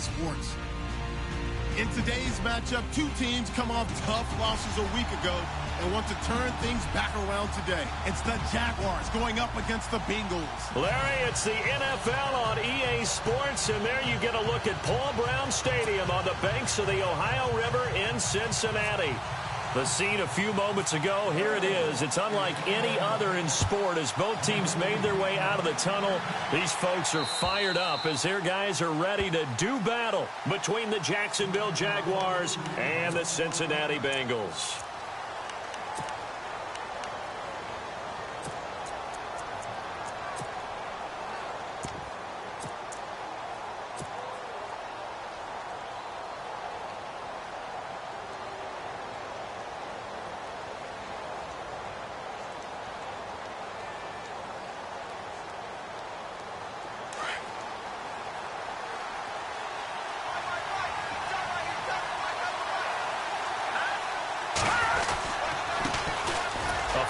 sports. In today's matchup, two teams come off tough losses a week ago and want to turn things back around today. It's the Jaguars going up against the Bengals. Larry, it's the NFL on EA Sports, and there you get a look at Paul Brown Stadium on the banks of the Ohio River in Cincinnati. The scene a few moments ago, here it is. It's unlike any other in sport as both teams made their way out of the tunnel. These folks are fired up as their guys are ready to do battle between the Jacksonville Jaguars and the Cincinnati Bengals.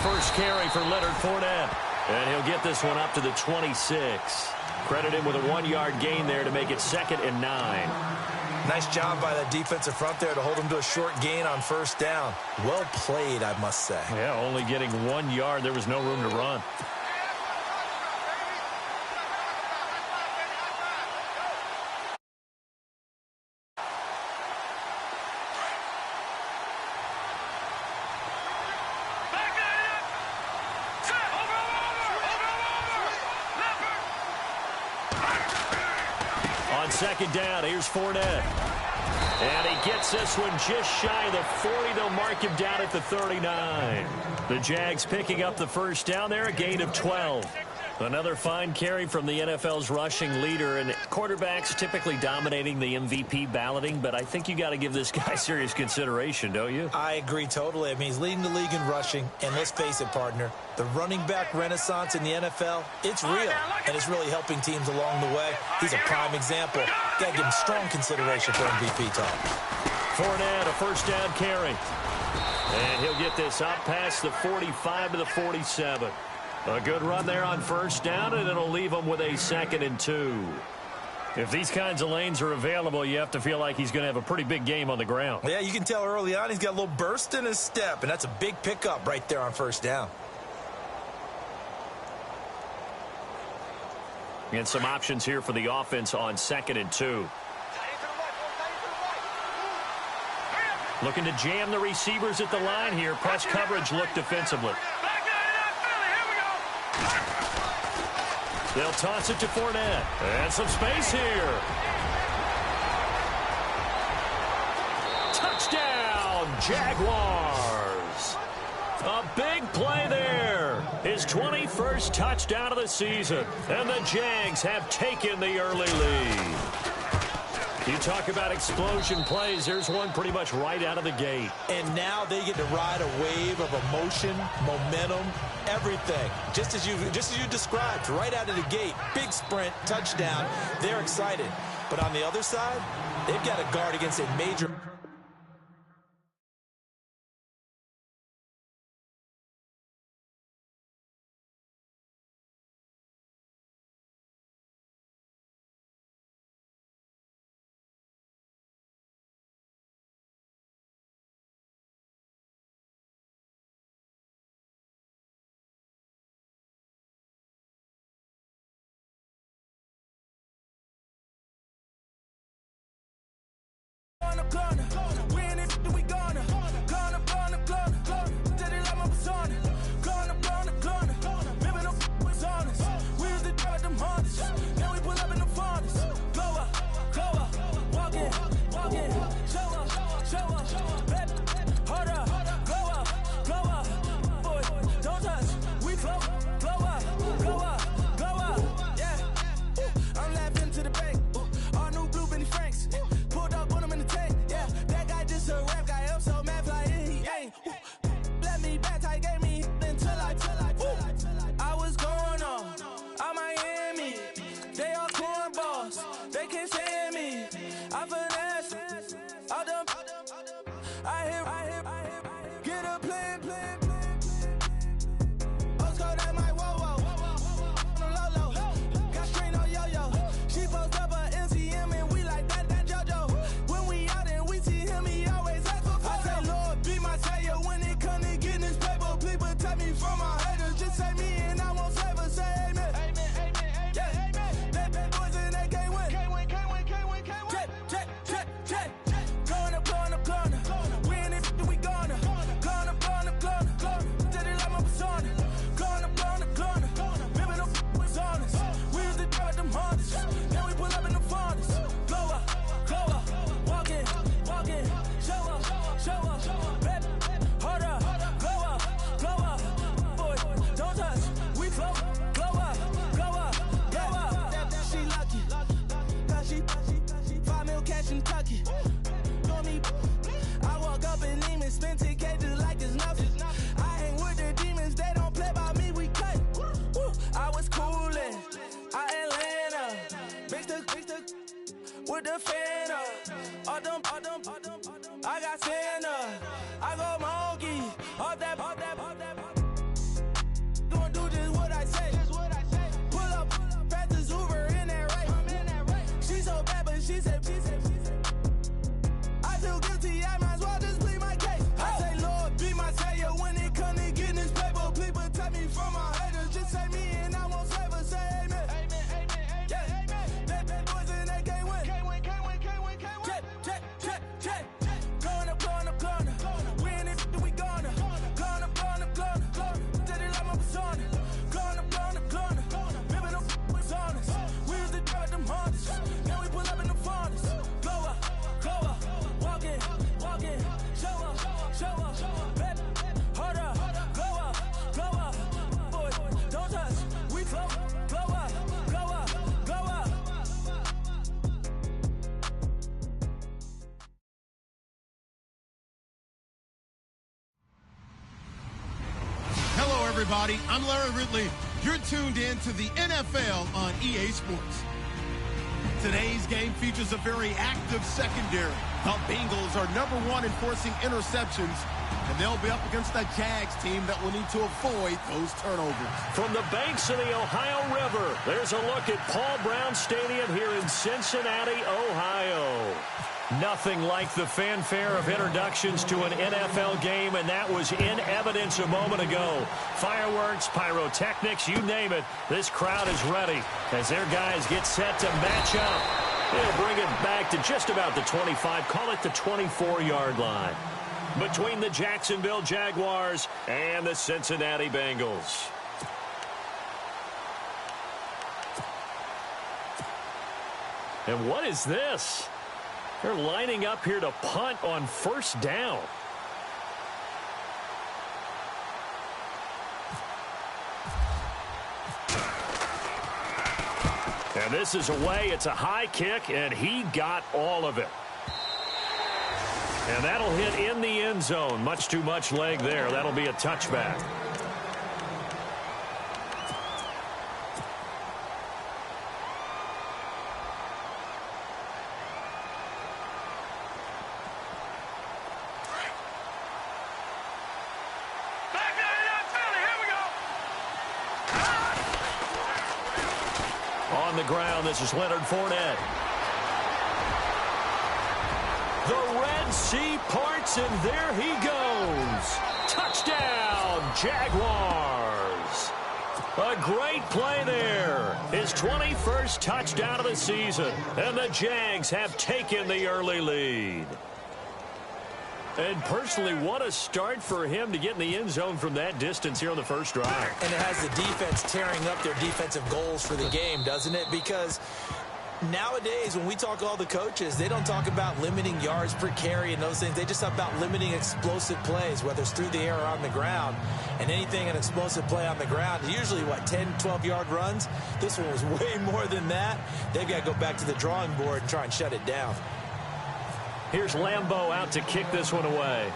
First carry for Leonard Fournette. And he'll get this one up to the 26. Credit him with a 1-yard gain there to make it 2nd and 9. Nice job by the defensive front there to hold him to a short gain on first down. Well played, I must say. Yeah, only getting 1 yard. There was no room to run. On 2nd down, here's Fournette. And he gets this one just shy of the 40. They'll mark him down at the 39. The Jags picking up the first down there, a gain of 12. Another fine carry from the NFL's rushing leader, and quarterbacks typically dominating the MVP balloting, but I think you got to give this guy serious consideration, don't you? I agree totally. I mean, he's leading the league in rushing, and let's face it, partner, the running back renaissance in the NFL, it's real, and it's really helping teams along the way. He's a prime example. Got to give him strong consideration for MVP talk. Fournette, a first down carry. And he'll get this up past the 45 to the 47. A good run there on first down, and it'll leave him with a 2nd and 2. If these kinds of lanes are available, you have to feel like he's going to have a pretty big game on the ground. Yeah, you can tell early on he's got a little burst in his step, and that's a big pickup right there on first down. And some options here for the offense on 2nd and 2. Looking to jam the receivers at the line here. Press coverage look defensively. They'll toss it to Fournette. And some space here. Touchdown, Jaguars. A big play there. His 21st touchdown of the season. And the Jags have taken the early lead. You talk about explosion plays. There's one pretty much right out of the gate. And now they get to ride a wave of emotion, momentum, everything. Just as you described, right out of the gate. Big sprint, touchdown. They're excited. But on the other side, they've got to guard against a major... Corner. a fan of. All them, I got Santa. I go monkey. All that. Gonna do just what I say. Pull up, fast as Uber in that race. She so bad, but she said. I feel guilty, I might as well just plead my case. I say, Lord, be my savior when it comes to getting this paper. Please protect me from my haters. Just say me and I won't save her. Say amen. Yeah. Bad boys and they can't win. Check. Going up. We in it, we gonna. Going up. Did it like my persona. Going up. Ripping them was honest. We used to drive them Hondas. Now we pull up in the furnace. Glow up. Walking. Show up. Baby, hold up. Glow up. Boy, don't touch. We flow. Glow up. Hello, everybody. I'm Larry Ridley. You're tuned in to the NFL on EA Sports. Today's game features a very active secondary. The Bengals are #1 in forcing interceptions, and they'll be up against a Jags team that will need to avoid those turnovers. From the banks of the Ohio River, there's a look at Paul Brown Stadium here in Cincinnati, Ohio. Nothing like the fanfare of introductions to an NFL game, and that was in evidence a moment ago. Fireworks, pyrotechnics, you name it, this crowd is ready as their guys get set to match up. They'll bring it back to just about the 25, call it the 24-yard line, between the Jacksonville Jaguars and the Cincinnati Bengals. And what is this? They're lining up here to punt on first down. And this is away. It's a high kick, and he got all of it. And that'll hit in the end zone. Much too much leg there. That'll be a touchback. On the ground, this is Leonard Fournette. The Red Sea parts, and there he goes. Touchdown, Jaguars. A great play there. His 21st touchdown of the season. And the Jags have taken the early lead. And personally, what a start for him to get in the end zone from that distance here on the first drive. And it has the defense tearing up their defensive goals for the game, doesn't it? Because nowadays, when we talk to all the coaches, they don't talk about limiting yards per carry and those things. They just talk about limiting explosive plays, whether it's through the air or on the ground. And anything an explosive play on the ground, usually, 10, 12-yard runs? This one was way more than that. They've got to go back to the drawing board and try and shut it down. Here's Lambeau out to kick this one away.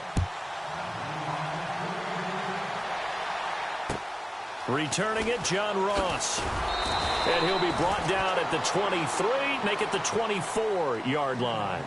Returning it, John Ross. And he'll be brought down at the 23, make it the 24-yard line.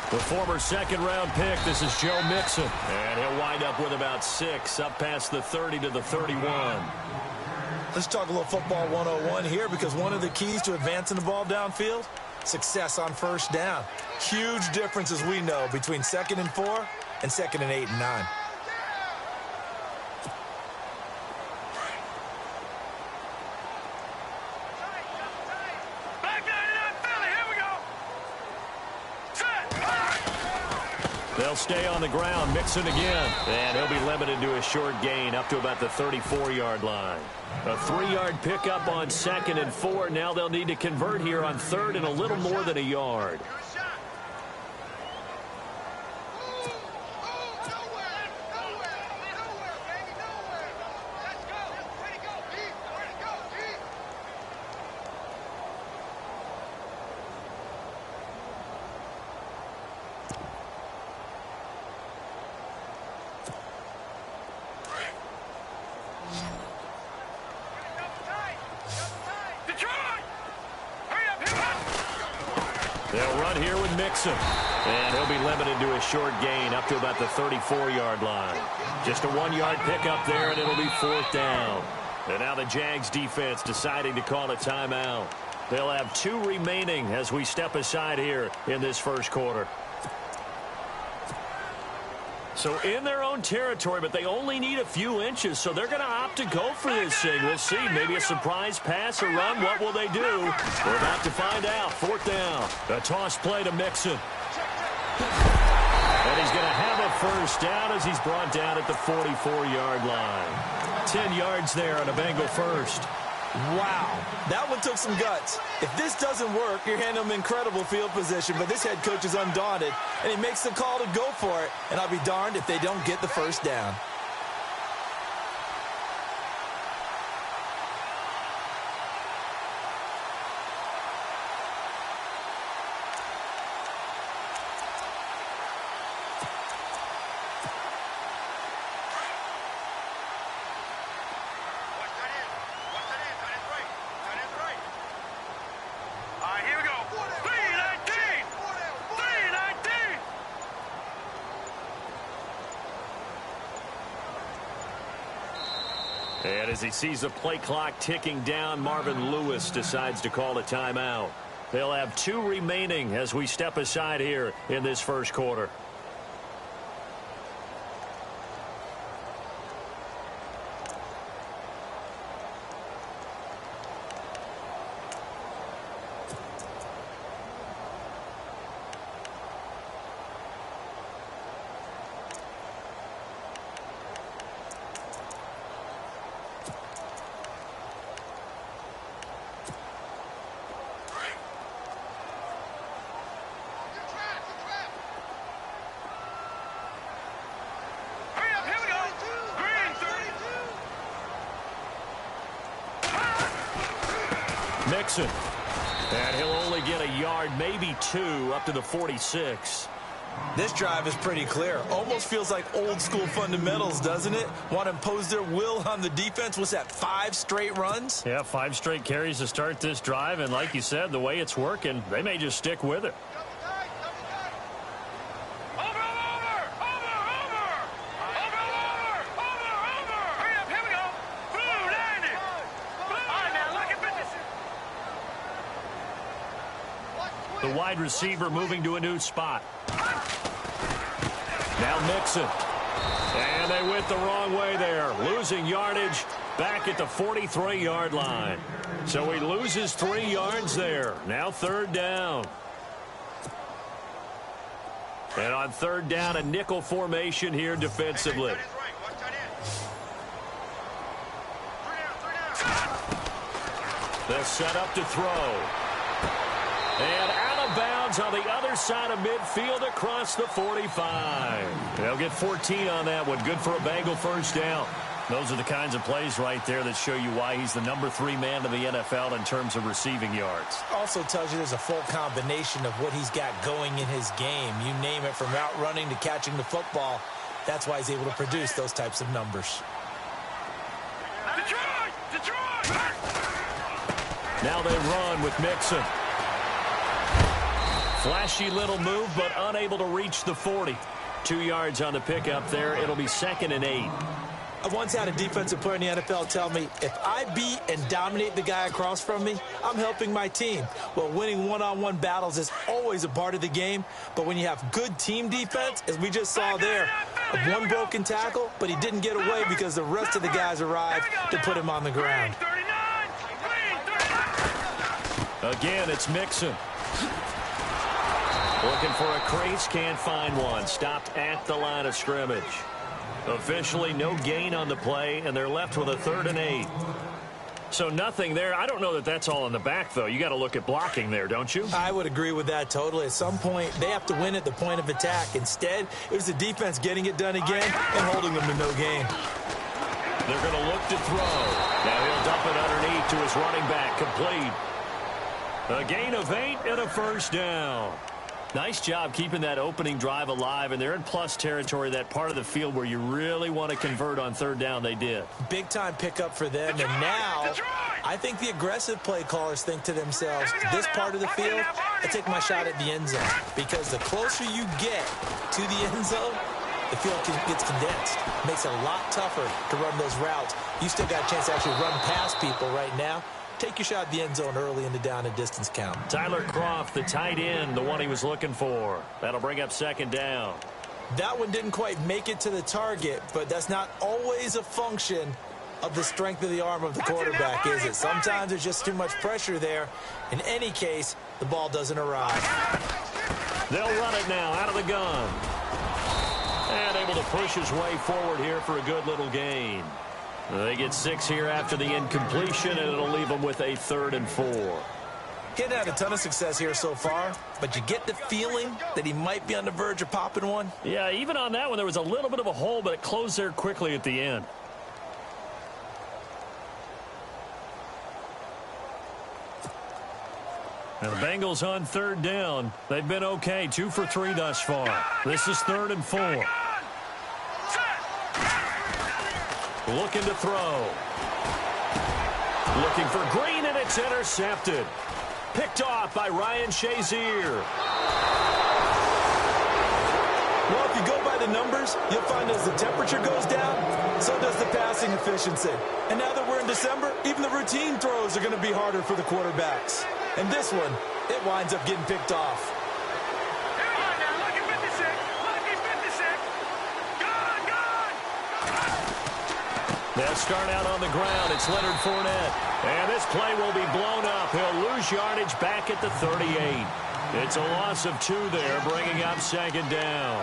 The former second-round pick, this is Joe Mixon. And he'll wind up with about 6, up past the 30 to the 31. Let's talk a little football 101 here, because one of the keys to advancing the ball downfield, success on first down. Huge difference, as we know, between 2nd and 4 and 2nd and 8 and 9. They'll stay on the ground, Mixon again. And he'll be limited to a short gain up to about the 34-yard line. A 3-yard pickup on 2nd and 4. Now they'll need to convert here on 3rd and a little more than a yard. They'll run here with Mixon. And he'll be limited to a short gain up to about the 34-yard line. Just a 1-yard pickup there, and it'll be 4th down. And now the Jags defense deciding to call a timeout. They'll have 2 remaining as we step aside here in this first quarter. So in their own territory, but they only need a few inches, so they're going to opt to go for this thing. We'll see. Maybe a surprise pass or run. What will they do? We're about to find out. 4th down. A toss play to Mixon. And he's going to have a first down as he's brought down at the 44-yard line. 10 yards there on a Bengal first. Wow, that one took some guts. If this doesn't work, you're handing them incredible field position, but this head coach is undaunted, and he makes the call to go for it, and I'll be darned if they don't get the first down. And as he sees the play clock ticking down, Marvin Lewis decides to call a timeout. They'll have 2 remaining as we step aside here in this first quarter. Mixon. And he'll only get a yard, maybe 2, up to the 46. This drive is pretty clear. Almost feels like old school fundamentals, doesn't it? Want to impose their will on the defense. What's that, 5 straight runs? Yeah, 5 straight carries to start this drive. And like you said, the way it's working, they may just stick with it. The wide receiver moving to a new spot. Now Mixon. And they went the wrong way there. Losing yardage back at the 43-yard line. So he loses 3 yards there. Now 3rd down. And on 3rd down, a nickel formation here defensively. They'll set up to throw. And out of bounds on the other side of midfield across the 45. They'll get 14 on that one. Good for a Bengal first down. Those are the kinds of plays right there that show you why he's the number 3 man in the NFL in terms of receiving yards. Also tells you there's a full combination of what he's got going in his game. You name it, from route running to catching the football. That's why he's able to produce those types of numbers. Detroit! Now they run with Mixon. Flashy little move, but unable to reach the 40. 2 yards on the pickup there. It'll be 2nd and 8. I once had a defensive player in the NFL tell me, if I beat and dominate the guy across from me, I'm helping my team. Well, winning one-on-one battles is always a part of the game, but when you have good team defense, as we just saw there, one broken tackle, but he didn't get away because the rest of the guys arrived to put him on the ground. Again, it's Mixon. Looking for a crease, can't find one. Stopped at the line of scrimmage. Officially no gain on the play, and they're left with a 3rd and 8. So nothing there. I don't know that that's all in the back, though. You got to look at blocking there, don't you? I would agree with that totally. At some point, they have to win at the point of attack. Instead, it was the defense getting it done again and holding them to no gain. They're going to look to throw. Now he'll dump it underneath to his running back. Complete. A gain of 8 and a 1st down. Nice job keeping that opening drive alive, and they're in plus territory, that part of the field where you really want to convert on 3rd down. They did. Big-time pickup for them, and now I think the aggressive play callers think to themselves, this part of the field, I take my shot at the end zone, because the closer you get to the end zone, the field gets condensed. It makes it a lot tougher to run those routes. You still got a chance to actually run past people right now. Take your shot at the end zone early in the down and distance count. Tyler Kroft, the tight end, the one he was looking for. That'll bring up 2nd down. That one didn't quite make it to the target, but that's not always a function of the strength of the arm of the quarterback, is it? Sometimes there's just too much pressure there. In any case, the ball doesn't arrive. They'll run it now out of the gun. And able to push his way forward here for a good little gain. They get 6 here after the incompletion, and it'll leave them with a 3rd and 4. He hadn't had a ton of success here so far, but you get the feeling that he might be on the verge of popping one. Yeah, even on that one, there was a little bit of a hole, but it closed there quickly at the end. Now the Bengals on 3rd down. They've been okay, 2 for 3 thus far. This is 3rd and 4. Looking to throw. Looking for Green, and it's intercepted. Picked off by Ryan Shazier. Well, if you go by the numbers, you'll find as the temperature goes down, so does the passing efficiency. And now that we're in December, even the routine throws are going to be harder for the quarterbacks. And this one, it winds up getting picked off. They'll start out on the ground. It's Leonard Fournette. And this play will be blown up. He'll lose yardage back at the 38. It's a loss of 2 there, bringing up 2nd down.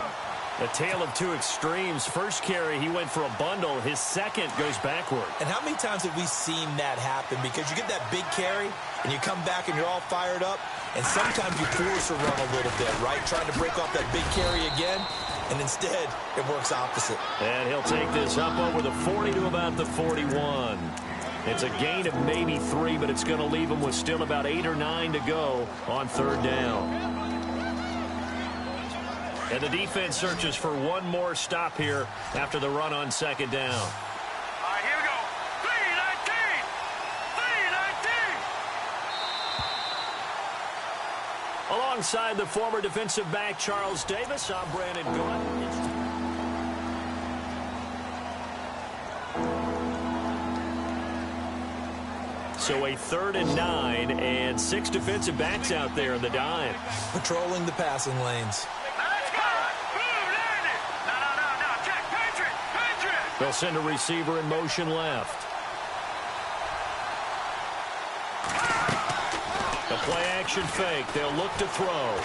A tale of 2 extremes. First carry, he went for a bundle. His second goes backward. And how many times have we seen that happen? Because you get that big carry, and you come back and you're all fired up, and sometimes you force a run a little bit, right? Trying to break off that big carry again. And instead, it works opposite. And he'll take this up over the 40 to about the 41. It's a gain of maybe 3, but it's going to leave him with still about 8 or 9 to go on 3rd down. And the defense searches for one more stop here after the run on 2nd down. All right, here we go. 3-19. 3-19. Alongside the former defensive back Charles Davis, I'm Brandon Gordon. So a 3rd and 9 and 6 defensive backs out there in the dime. Patrolling the passing lanes. Let's go. Boom, land it. No. Check. Patriot. They'll send a receiver in motion left. The play action fake. They'll look to throw.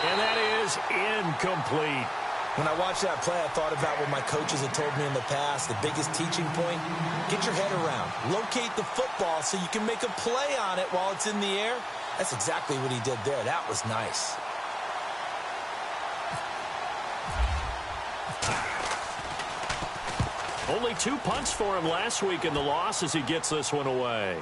And that is incomplete. When I watched that play, I thought about what my coaches had told me in the past. The biggest teaching point, get your head around. Locate the football so you can make a play on it while it's in the air. That's exactly what he did there. That was nice. Only 2 punts for him last week in the loss as he gets this one away.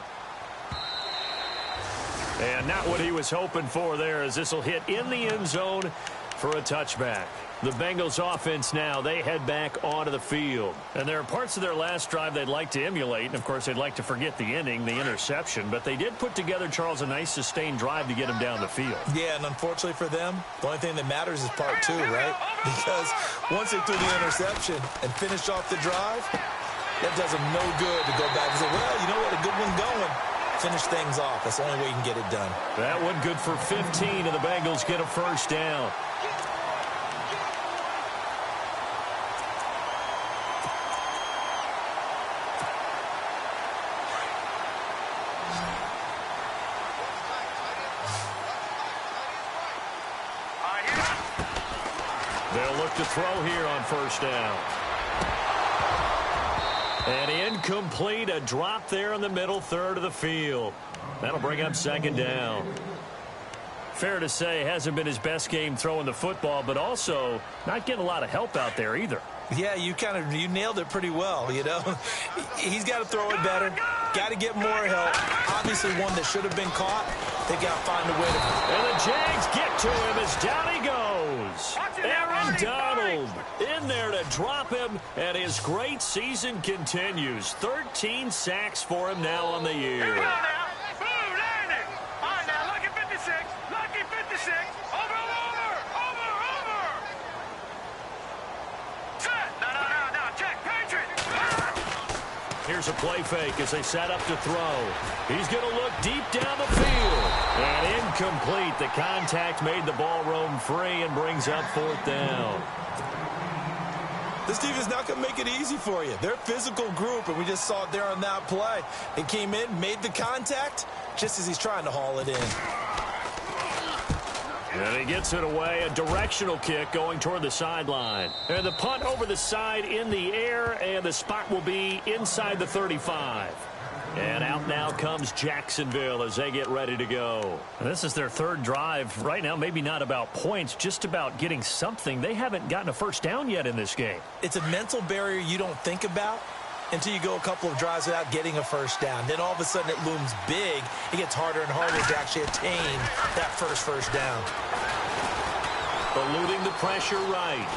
And not what he was hoping for there, as this will hit in the end zone for a touchback. The Bengals offense now, they head back onto the field. And there are parts of their last drive they'd like to emulate. And, of course, they'd like to forget the ending, the interception. But they did put together, Charles, a nice sustained drive to get him down the field. Yeah, and unfortunately for them, the only thing that matters is part 2, right? Because once they threw the interception and finished off the drive, that does them no good to go back and say, well, you know what, a good one going. Finish things off. That's the only way you can get it done. That one good for 15, and the Bengals get a first down. to throw here on first down. And incomplete, a drop there in the middle third of the field. That'll bring up second down. Fair to say, hasn't been his best game throwing the football, but also not getting a lot of help out there either. Yeah, you nailed it pretty well, you know. He's got to throw it better, got to get more help. Obviously one that should have been caught. They got to find a way to... And the Jags get to him as down he goes. Aaron Donald in there to drop him, and his great season continues. 13 sacks for him now on the year. Here we go now. Boom, landed. All right, now, lucky 56. Lucky 56. Over. Set. No. Check. Patriot. Here's a play fake as they set up to throw. He's going to look deep down the field. And incomplete. The contact made the ball roam free and brings up fourth down. This team is not going to make it easy for you. They're a physical group, and we just saw it there on that play. They came in, made the contact, just as he's trying to haul it in. And he gets it away, a directional kick going toward the sideline. And the punt over the side in the air, and the spot will be inside the 35. And out now comes Jacksonville as they get ready to go. And this is their third drive. Right now, maybe not about points, just about getting something. They haven't gotten a first down yet in this game. It's a mental barrier you don't think about until you go a couple of drives without getting a first down. Then all of a sudden it looms big. It gets harder and harder to actually attain that first down. Eluding the pressure right.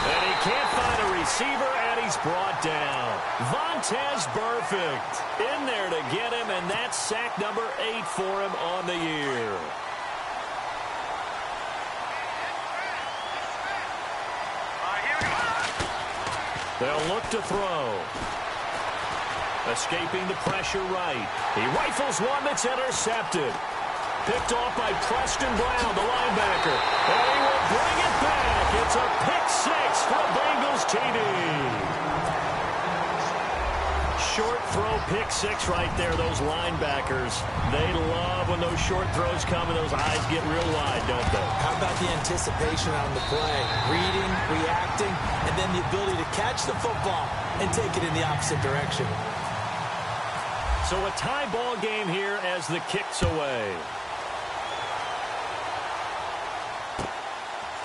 And he can't find a receiver, and he's brought down. Vontaze Burfict in there to get him, and that's sack number 8 for him on the year. They'll look to throw. Escaping the pressure right. He rifles one that's intercepted. Picked off by Preston Brown, the linebacker. And he will bring it back. It's a pick six for a Bengals TD. Short throw pick six right there, those linebackers. They love when those short throws come and those eyes get real wide, don't they? How about the anticipation on the play? Reading, reacting, and then the ability to catch the football and take it in the opposite direction. So a tie ball game here as the kick's away.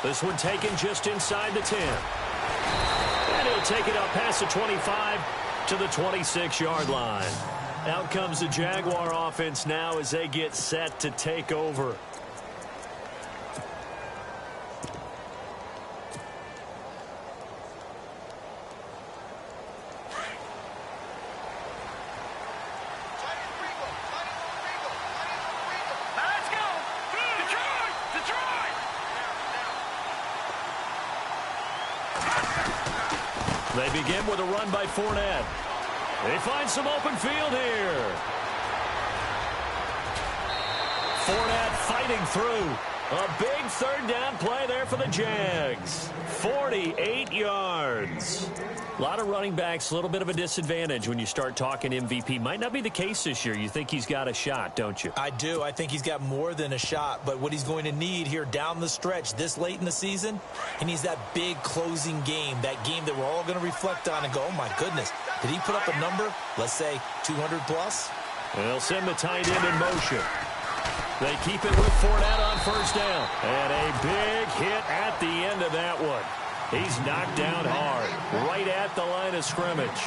This one taken just inside the 10. And he'll take it up past the 25 to the 26-yard line. Out comes the Jaguar offense now as they get set to take over. They begin with a run by Fournette. They find some open field here. Fournette fighting through. A big third down play there for the Jags. 48 yards. A lot of running backs, a little bit of a disadvantage when you start talking MVP. Might not be the case this year. You think he's got a shot, don't you? I do. I think he's got more than a shot. But what he's going to need here down the stretch this late in the season, he needs that big closing game, that game that we're all going to reflect on and go, oh, my goodness, did he put up a number, let's say 200 plus? And they'll send the tight end in motion. They keep it with Fournette on first down. And a big hit at the end of that one. He's knocked down hard, right at the line of scrimmage.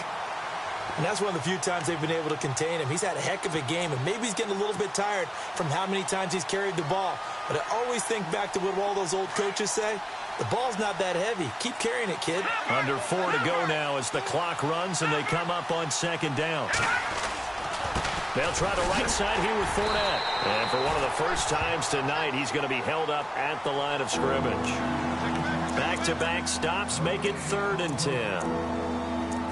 And that's one of the few times they've been able to contain him. He's had a heck of a game, and maybe he's getting a little bit tired from how many times he's carried the ball. But I always think back to what all those old coaches say. The ball's not that heavy. Keep carrying it, kid. Under 4 to go now as the clock runs and they come up on second down. They'll try the right side here with Fournette. And for one of the first times tonight, he's going to be held up at the line of scrimmage. Back-to-back stops make it 3rd and 10.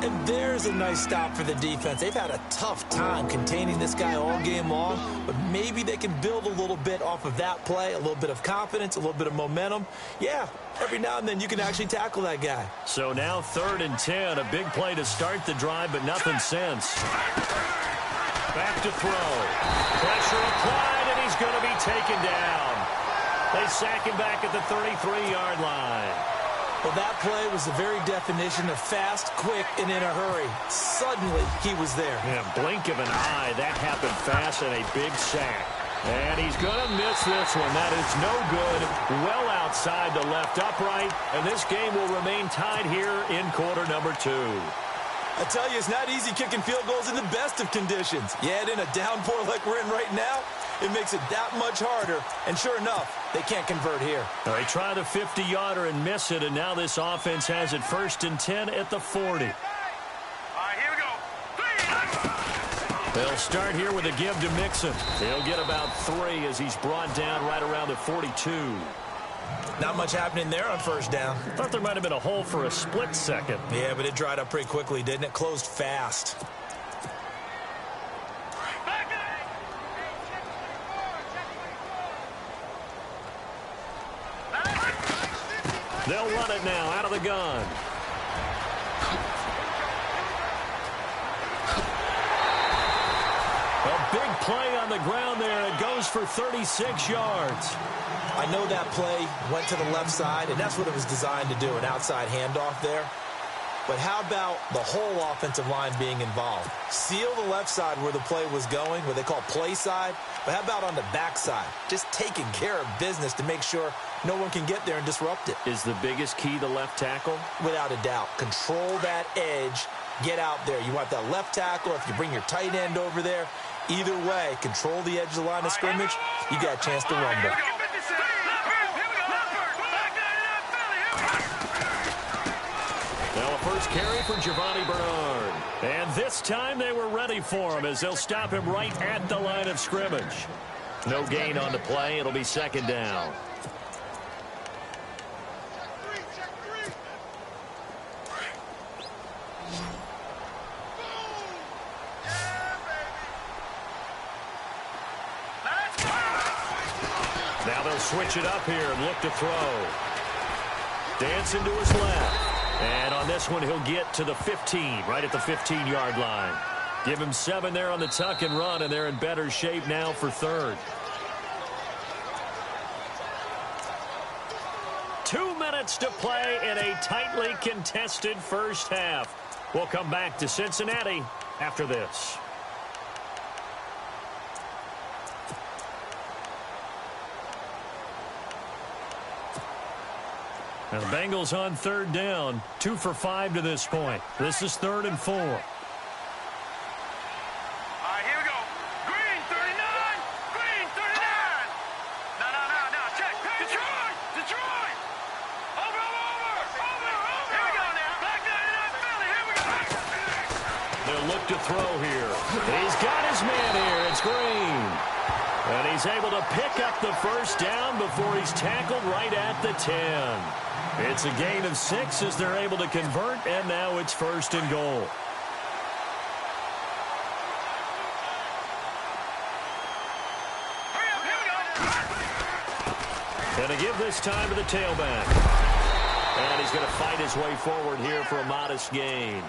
And there's a nice stop for the defense. They've had a tough time containing this guy all game long, but maybe they can build a little bit off of that play, a little bit of confidence, a little bit of momentum. Yeah, every now and then you can actually tackle that guy. So now 3rd and 10, a big play to start the drive, but nothing since. Back to throw. Pressure applied, and he's going to be taken down. They sack him back at the 33-yard line. Well, that play was the very definition of fast, quick, and in a hurry. Suddenly, he was there. Yeah, blink of an eye. That happened fast and a big sack. And he's going to miss this one. That is no good. Well outside the left upright. And this game will remain tied here in quarter number 2. I tell you, it's not easy kicking field goals in the best of conditions. Yet in a downpour like we're in right now, it makes it that much harder. And sure enough, they can't convert here. They try the 50-yarder and miss it, and now this offense has it 1st and 10 at the 40. All right, here we go. They'll start here with a give to Mixon. He'll get about 3 as he's brought down right around the 42. Not much happening there on 1st down. Thought there might have been a hole for a split second. Yeah, but it dried up pretty quickly, didn't it? Closed fast. They'll run it now out of the gun. A big play on the ground there. It goes for 36 yards. I know that play went to the left side, and that's what it was designed to do, an outside handoff there. But how about the whole offensive line being involved? Seal the left side where the play was going, what they call play side. But how about on the back side? Just taking care of business to make sure no one can get there and disrupt it. Is the biggest key the left tackle? Without a doubt. Control that edge. Get out there. You want that left tackle. If you bring your tight end over there, either way, control the edge of the line of scrimmage, you got a chance to rumble. Now a first carry for Giovanni Bernard. And this time they were ready for him as they'll stop him right at the line of scrimmage. No gain on the play. It'll be 2nd down. Now they'll switch it up here and look to throw. Dancing to his left. And on this one, he'll get to the 15, right at the 15-yard line. Give him 7 there on the tuck and run, and they're in better shape now for 3rd. 2 minutes to play in a tightly contested first half. We'll come back to Cincinnati after this. And the Bengals on 3rd down, 2 for 5 to this point. This is 3rd and 4. All right, here we go. Green, 39. Green, 39. No. Check. Detroit. Over. Here we go now. Black 99 Philly. Here we go. They'll look to throw here. He's got his man here. It's Green. And he's able to pick up the 1st down before he's tackled right at the 10. It's a gain of 6 as they're able to convert, and now it's 1st and goal. Hurry up, here we go. And to give this time to the tailback. And he's going to fight his way forward here for a modest gain.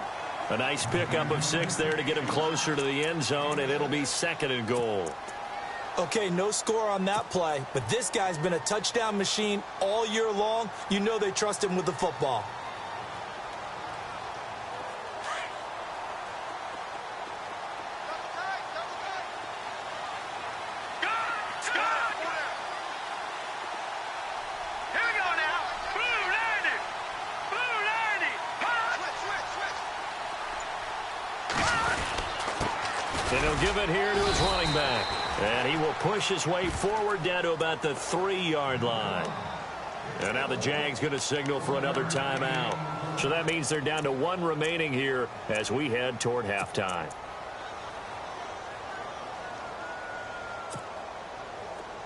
A nice pickup of 6 there to get him closer to the end zone, and it'll be 2nd and goal. Okay, no score on that play, but this guy's been a touchdown machine all year long. You know they trust him with the football. Here we go now. Blue 90. And he'll give it here to his running back. And he will push his way forward down to about the 3-yard line. And now the Jags going to signal for another timeout. So that means they're down to 1 remaining here as we head toward halftime.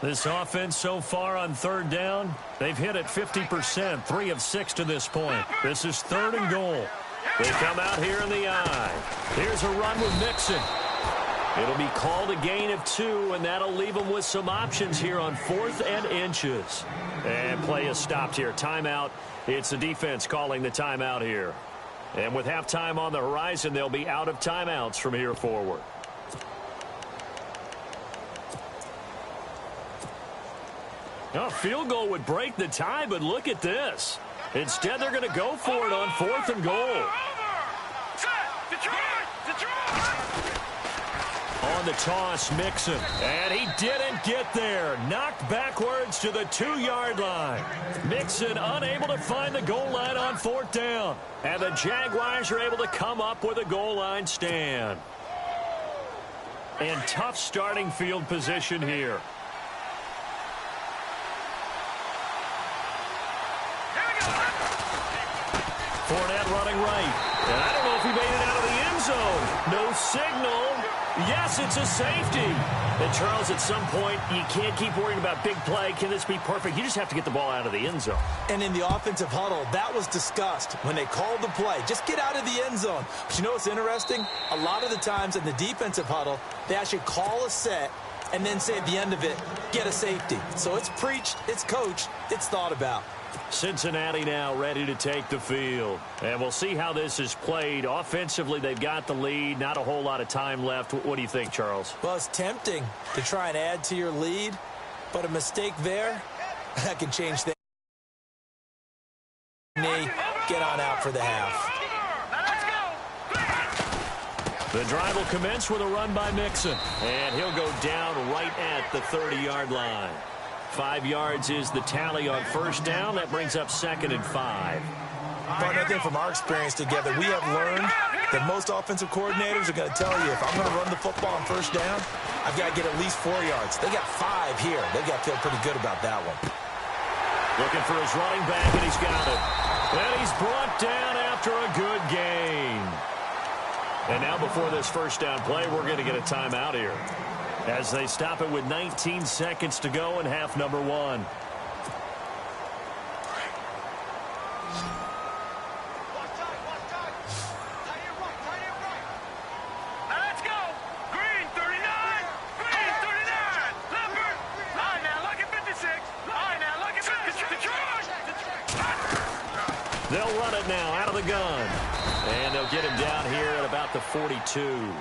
This offense so far on 3rd down, they've hit it 50%, 3 of 6 to this point. This is 3rd and goal. They come out here in the eye. Here's a run with Mixon. It'll be called a gain of 2, and that'll leave them with some options here on 4th and inches. And play is stopped here. Timeout. It's the defense calling the timeout here. And with halftime on the horizon, they'll be out of timeouts from here forward. A field goal would break the tie, but look at this. Instead, they're going to go for it on 4th and goal. On the toss, Mixon. And he didn't get there. Knocked backwards to the 2-yard line. Mixon unable to find the goal line on 4th down. And the Jaguars are able to come up with a goal line stand. And tough starting field position here. Fournette running right. And I don't know if he made it out of the end zone. No signal. Yes, it's a safety. And, Charles, at some point, you can't keep worrying about big play. Can this be perfect? You just have to get the ball out of the end zone. And in the offensive huddle, that was discussed when they called the play. Just get out of the end zone. But you know what's interesting? A lot of the times in the defensive huddle, they actually call a set and then say at the end of it, get a safety. So it's preached, it's coached, it's thought about. Cincinnati now ready to take the field. And we'll see how this is played. Offensively, they've got the lead. Not a whole lot of time left. What do you think, Charles? Well, it's tempting to try and add to your lead, but a mistake there, that can change things. Get on out for the half. The drive will commence with a run by Mixon. And he'll go down right at the 30-yard line. 5 yards is the tally on 1st down. That brings up 2nd and 5. But I think from our experience together, we have learned that most offensive coordinators are going to tell you, if I'm going to run the football on 1st down, I've got to get at least 4 yards. They got 5 here. They've got to feel pretty good about that one. Looking for his running back, and he's got it. And he's brought down after a good gain. And now before this 1st down play, we're going to get a timeout here, as they stop it with 19 seconds to go in half number 1. They'll run it now out of the gun. And they'll get him down here at about the 42.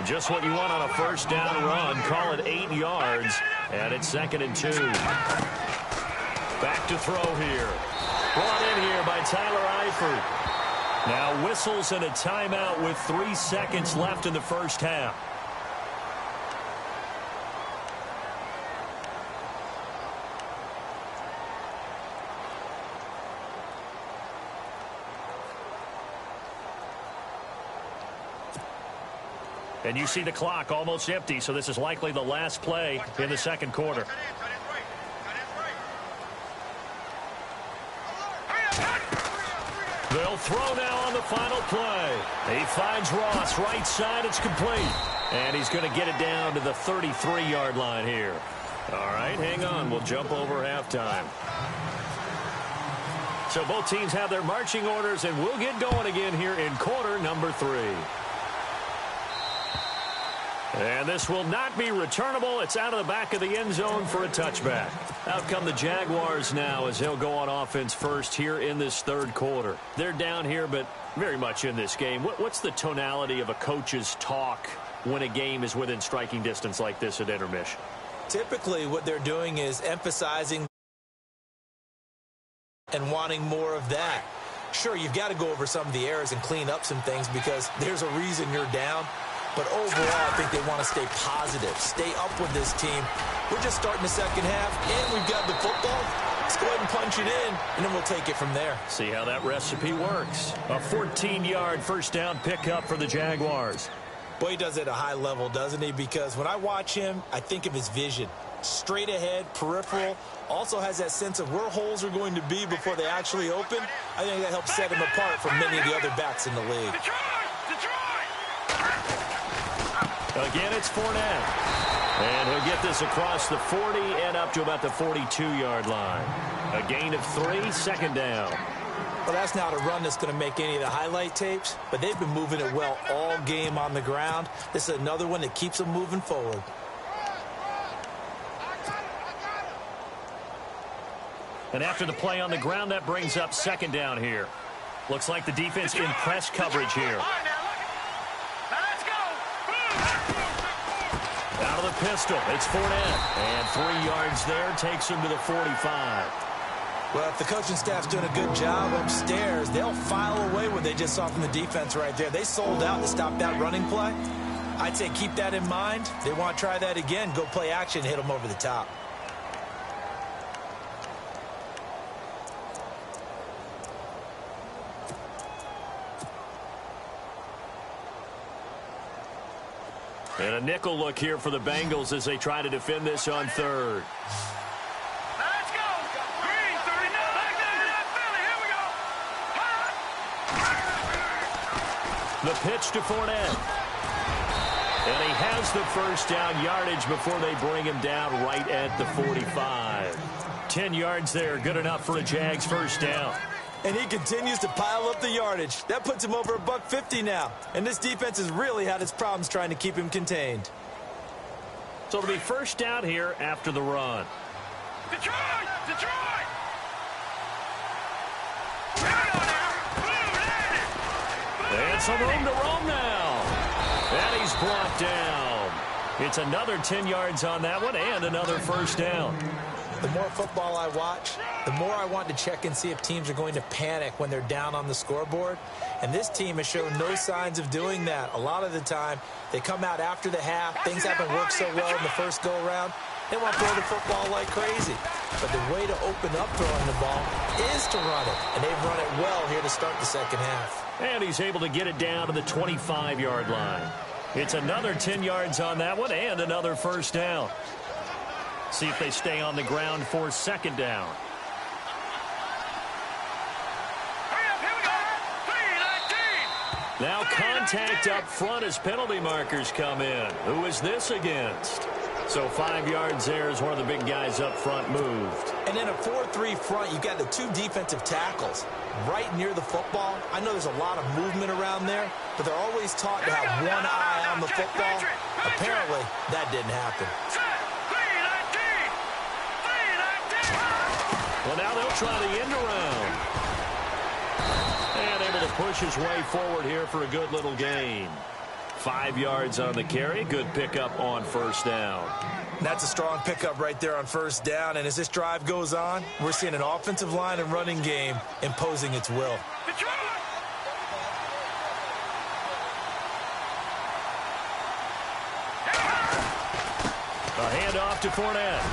Just what you want on a 1st down run. Call it 8 yards. And it's 2nd and 2. Back to throw here. Brought in here by Tyler Eifert. Now whistles and a timeout with 3 seconds left in the 1st half. And you see the clock almost empty, so this is likely the last play in the 2nd quarter. They'll throw now on the final play. He finds Ross, right side, it's complete. And he's going to get it down to the 33-yard line here. All right, hang on, we'll jump over halftime. So both teams have their marching orders, and we'll get going again here in quarter number 3. And this will not be returnable. It's out of the back of the end zone for a touchback. Out come the Jaguars now as they'll go on offense first here in this 3rd quarter. They're down here, but very much in this game. What's the tonality of a coach's talk when a game is within striking distance like this at intermission? Typically, what they're doing is emphasizing and wanting more of that. Sure, you've got to go over some of the errors and clean up some things because there's a reason you're down. But overall, I think they want to stay positive, stay up with this team. We're just starting the 2nd half, and we've got the football. Let's go ahead and punch it in, and then we'll take it from there. See how that recipe works. A 14-yard 1st down pickup for the Jaguars. Boy, he does it at a high level, doesn't he? Because when I watch him, I think of his vision. Straight ahead, peripheral, also has that sense of where holes are going to be before they actually open. I think that helps set him apart from many of the other backs in the league. Again, it's Fournette. And he'll get this across the 40 and up to about the 42-yard line. A gain of 3, 2nd down. Well, that's not a run that's going to make any of the highlight tapes, but they've been moving it well all game on the ground. This is another one that keeps them moving forward. And after the play on the ground, that brings up 2nd down here. Looks like the defense in press coverage here. Out of the pistol, it's Fournette. And 3 yards there takes him to the 45. Well, if the coaching staff's doing a good job upstairs, they'll file away what they just saw from the defense right there. They sold out to stop that running play. I'd say keep that in mind. They want to try that again. Go play action, hit them over the top. And a nickel look here for the Bengals as they try to defend this on third. Let's go. Green, 39. Back there, Philly. Here we go. The pitch to Fournette. And he has the first down yardage before they bring him down right at the 45. 10 yards there, good enough for a Jags first down. And he continues to pile up the yardage. That puts him over $150 now. And this defense has really had its problems trying to keep him contained. So it'll be first down here after the run. Detroit! Detroit! And some room to roam now. And he's brought down. It's another 10 yards on that one and another first down. The more football I watch, the more I want to check and see if teams are going to panic when they're down on the scoreboard. And this team has shown no signs of doing that. A lot of the time, they come out after the half. Things haven't worked so well in the first go-around. They want to throw the football like crazy. But the way to open up throwing the ball is to run it. And they've run it well here to start the second half. And he's able to get it down to the 25-yard line. It's another 10 yards on that one and another first down. See if they stay on the ground for second down. Hurry up, here we go. 3-19. Now contact up front as penalty markers come in. Who is this against? So 5 yards there as one of the big guys up front moved. And in a 4-3 front, you've got the two defensive tackles right near the football. I know there's a lot of movement around there, but they're always taught to have one eye on the football. Apparently, that didn't happen. Well, now they'll try the end around. And able to push his way forward here for a good little gain. 5 yards on the carry. Good pickup on first down. That's a strong pickup right there on first down. And as this drive goes on, we're seeing an offensive line and running game imposing its will. A handoff to Fournette.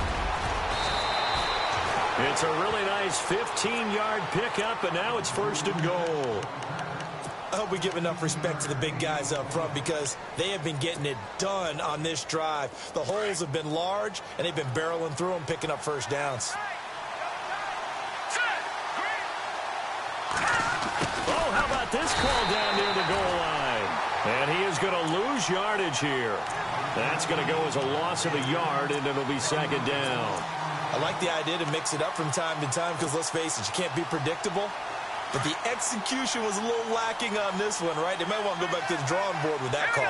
It's a really nice 15-yard pickup, and now it's first and goal. I hope we give enough respect to the big guys up front because they have been getting it done on this drive. The holes have been large, and they've been barreling through them, picking up first downs. Oh, how about this call down near the goal line? And he is going to lose yardage here. That's going to go as a loss of a yard, and it'll be second down. I like the idea to mix it up from time to time because, let's face it, you can't be predictable. But the execution was a little lacking on this one, right? They might want to go back to the drawing board with that call.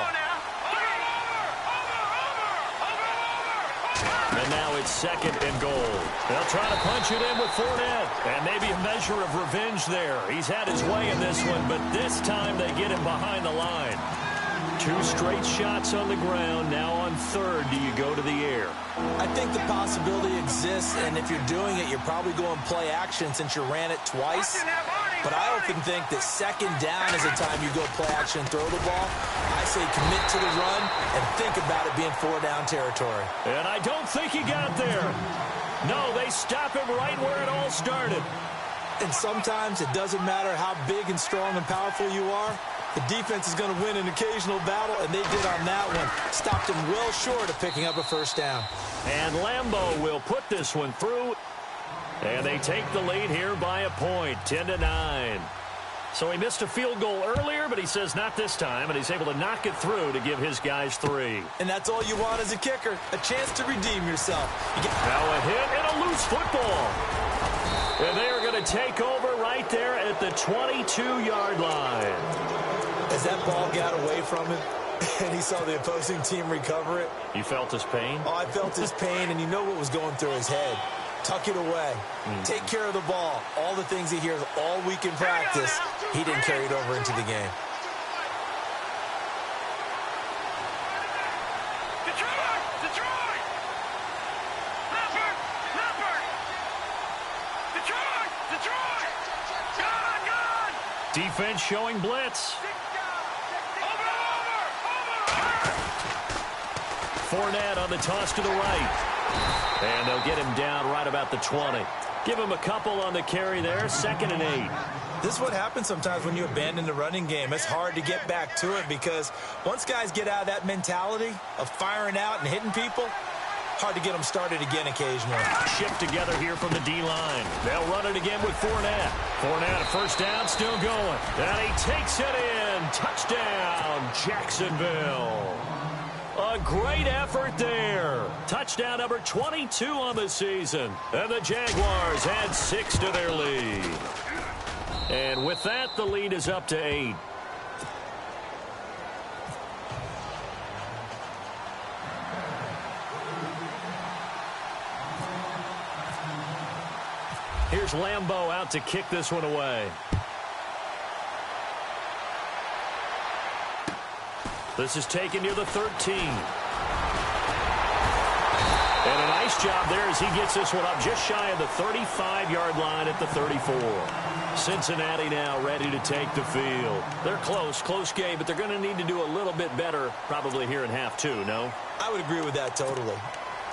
And now it's second and goal. They'll try to punch it in with Fournette. And maybe a measure of revenge there. He's had his way in this one, but this time they get him behind the line. 2 straight shots on the ground. Now on third, do you go to the air? I think the possibility exists, and if you're doing it, you're probably going play action since you ran it twice. But I often think that second down is the time you go play action and throw the ball. I say commit to the run and think about it being 4-down territory. And I don't think he got there. No, they stop him right where it all started. And sometimes it doesn't matter how big and strong and powerful you are. The defense is going to win an occasional battle, and they did on that one. Stopped him well short of picking up a first down. And Lambeau will put this one through. And they take the lead here by a point, 10-9. So he missed a field goal earlier, but he says not this time, and he's able to knock it through to give his guys 3. And that's all you want as a kicker, a chance to redeem yourself. Now a hit and a loose football. And they are going to take over right there at the 22-yard line. As that ball got away from him, and he saw the opposing team recover it. You felt his pain? Oh, I felt his pain, and you know what was going through his head. Tuck it away. Take care of the ball. All the things he hears all week in practice, he didn't carry it over into the game. Detroit! Leopard! Leopard! Detroit! defense showing blitz. Fournette on the toss to the right. And they'll get him down right about the 20. Give him a couple on the carry there, 2nd and 8. This is what happens sometimes when you abandon the running game. It's hard to get back to it because once guys get out of that mentality of firing out and hitting people, hard to get them started again occasionally. Shift together here from the D-line. They'll run it again with Fournette. Fournette, a first down, still going. And he takes it in. Touchdown, Jacksonville. A great effort there. Touchdown number 22 on the season. And the Jaguars add 6 to their lead. And with that, the lead is up to 8. Here's Lambeau out to kick this one away. This is taken near the 13. And a nice job there as he gets this one up just shy of the 35-yard line at the 34. Cincinnati now ready to take the field. They're close game, but they're going to need to do a little bit better probably here in half 2, no? I would agree with that totally.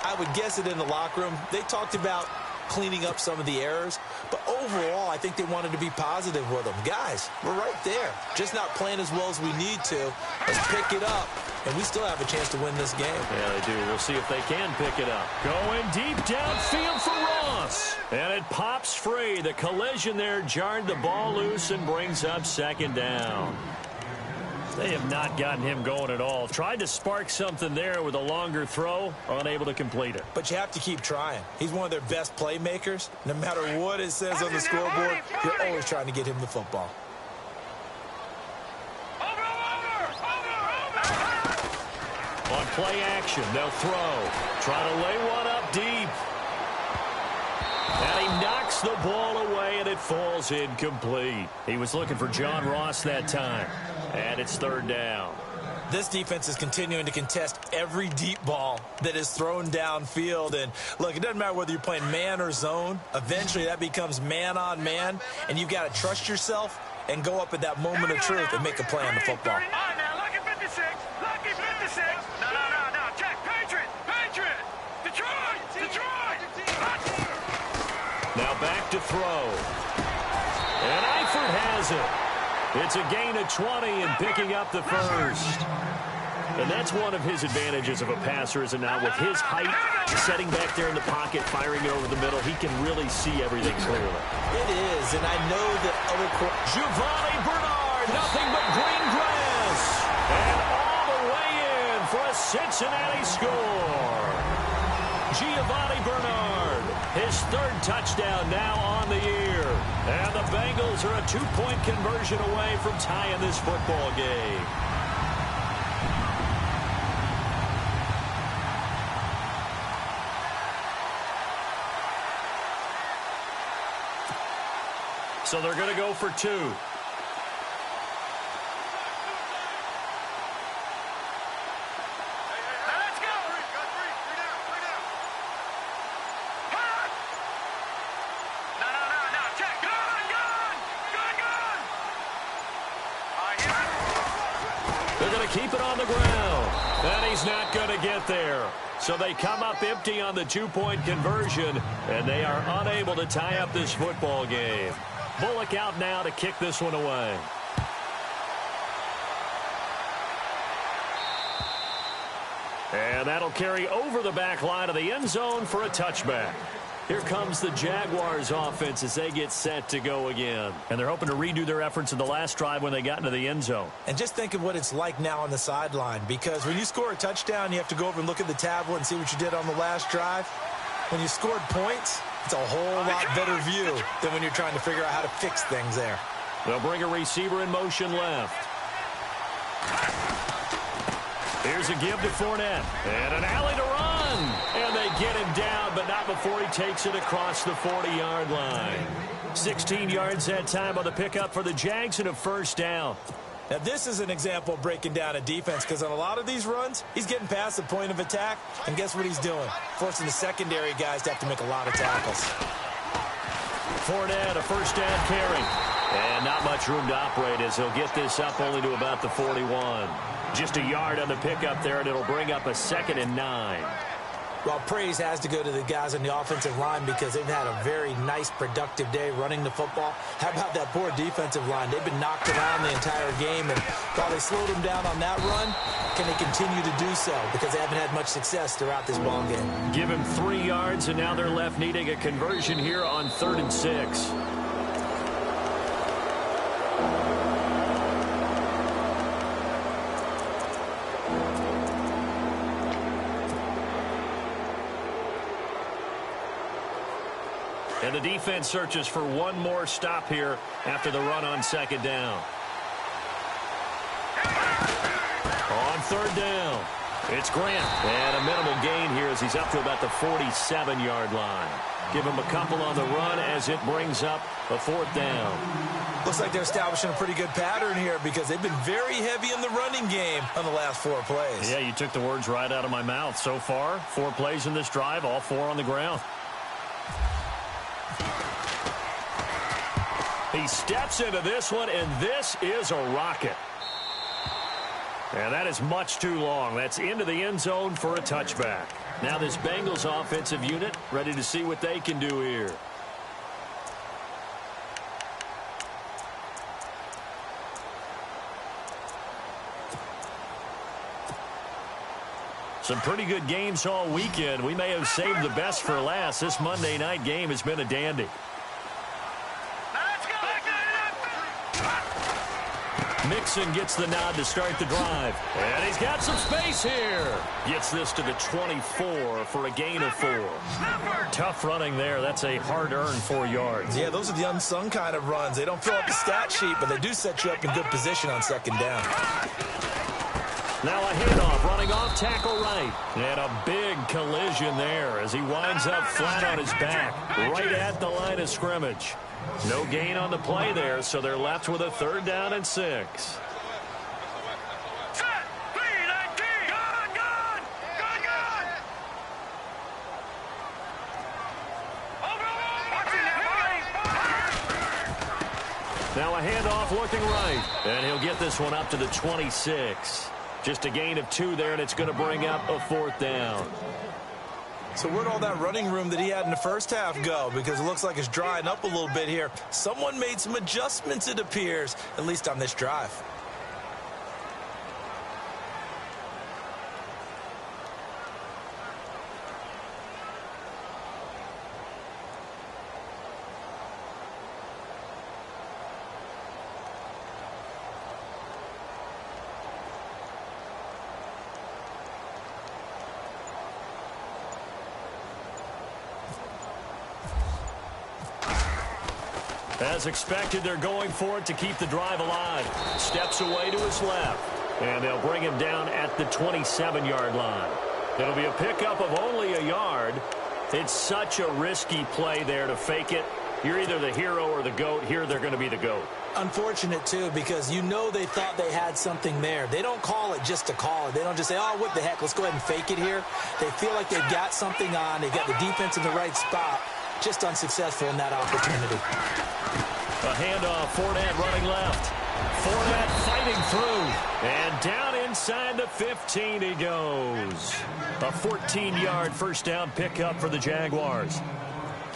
I would guess it in the locker room. They talked about cleaning up some of the errors, but overall I think they wanted to be positive with them. Guys, we're right there, just not playing as well as we need to. Let's pick it up, and we still have a chance to win this game. Yeah, they do. We'll see if they can pick it up. Going deep downfield for Ross, and it pops free. The collision there jarred the ball loose and brings up 2nd down. They have not gotten him going at all. Tried to spark something there with a longer throw, unable to complete it. But you have to keep trying. He's one of their best playmakers. No matter what it says on the scoreboard, you're always trying to get him the football. On play action, they'll throw. Try to lay one up deep. And he knocks the ball away, and it falls incomplete. He was looking for John Ross that time. And it's 3rd down. This defense is continuing to contest every deep ball that is thrown downfield. And, look, it doesn't matter whether you're playing man or zone. Eventually, that becomes man-on-man, and you've got to trust yourself and go up at that moment of truth and make a play on the football. All right, now, lucky 56. Lucky 56. No. Check. Patriot. Detroit. Now back to throw. And Eifert has it. It's a gain of 20 and picking up the first. And that's one of his advantages of a passer, is it not? With his height, setting back there in the pocket, firing it over the middle, he can really see everything clearly. It is, and I know that other... Giovanni Bernard, nothing but green grass. And all the way in for a Cincinnati score. Giovanni Bernard, his 3rd touchdown now on the year. And the Bengals are a 2-point conversion away from tying this football game. So they're going to go for 2. Keep it on the ground. And he's not going to get there. So they come up empty on the 2-point conversion, and they are unable to tie up this football game. Bullock out now to kick this one away. And that'll carry over the back line of the end zone for a touchback. Here comes the Jaguars offense as they get set to go again. And they're hoping to redo their efforts in the last drive when they got into the end zone. And just think of what it's like now on the sideline, because when you score a touchdown, you have to go over and look at the tablet and see what you did on the last drive. When you scored points, it's a whole lot better view than when you're trying to figure out how to fix things there. They'll bring a receiver in motion left. Here's a give to Fournette. And an alley to run. And they get him down, but not before he takes it across the 40-yard line. 16 yards that time on the pickup for the Jags and a first down. Now, this is an example of breaking down a defense, because on a lot of these runs, he's getting past the point of attack, and guess what he's doing? Forcing the secondary guys to have to make a lot of tackles. Fournette, a first down carry. And not much room to operate as he'll get this up only to about the 41. Just a yard on the pickup there, and it'll bring up a 2nd and 9. Well, praise has to go to the guys on the offensive line because they've had a very nice, productive day running the football. How about that poor defensive line? They've been knocked around the entire game, and while they slowed them down on that run, can they continue to do so? Because they haven't had much success throughout this ball game. Give him 3 yards, and now they're left needing a conversion here on 3rd and 6. And the defense searches for one more stop here after the run on 2nd down. On 3rd down, it's Grant. And a minimal gain here as he's up to about the 47-yard line. Give him a couple on the run as it brings up a 4th down. Looks like they're establishing a pretty good pattern here because they've been very heavy in the running game on the last 4 plays. Yeah, you took the words right out of my mouth. So far, 4 plays in this drive, all 4 on the ground. He steps into this one, and this is a rocket. And that is much too long. That's into the end zone for a touchback. Now this Bengals offensive unit ready to see what they can do here. Some pretty good games all weekend. We may have saved the best for last. This Monday night game has been a dandy. Mixon gets the nod to start the drive. And he's got some space here. Gets this to the 24 for a gain of 4. Tough running there. That's a hard-earned 4 yards. Yeah, those are the unsung kind of runs. They don't fill up the stat sheet, but they do set you up in good position on 2nd down. Now a handoff, running off tackle right. And a big collision there as he winds up flat on his back, right at the line of scrimmage. No gain on the play there, so they're left with a 3rd down and 6. Now a handoff looking right, and he'll get this one up to the 26. Just a gain of 2 there, and it's going to bring up a 4th down. So where'd all that running room that he had in the first half go? Because it looks like it's drying up a little bit here. Someone made some adjustments, it appears, at least on this drive. As expected, they're going for it to keep the drive alive. Steps away to his left. And they'll bring him down at the 27-yard line. It'll be a pickup of only a yard. It's such a risky play there to fake it. You're either the hero or the GOAT. Here they're going to be the GOAT. Unfortunate, too, because you know they thought they had something there. They don't call it just to call it. They don't just say, oh, what the heck, let's go ahead and fake it here. They feel like they've got something on. They've got the defense in the right spot. Just unsuccessful in that opportunity. A handoff, Fournette running left. Fournette fighting through. And down inside the 15 he goes. A 14-yard first down pickup for the Jaguars.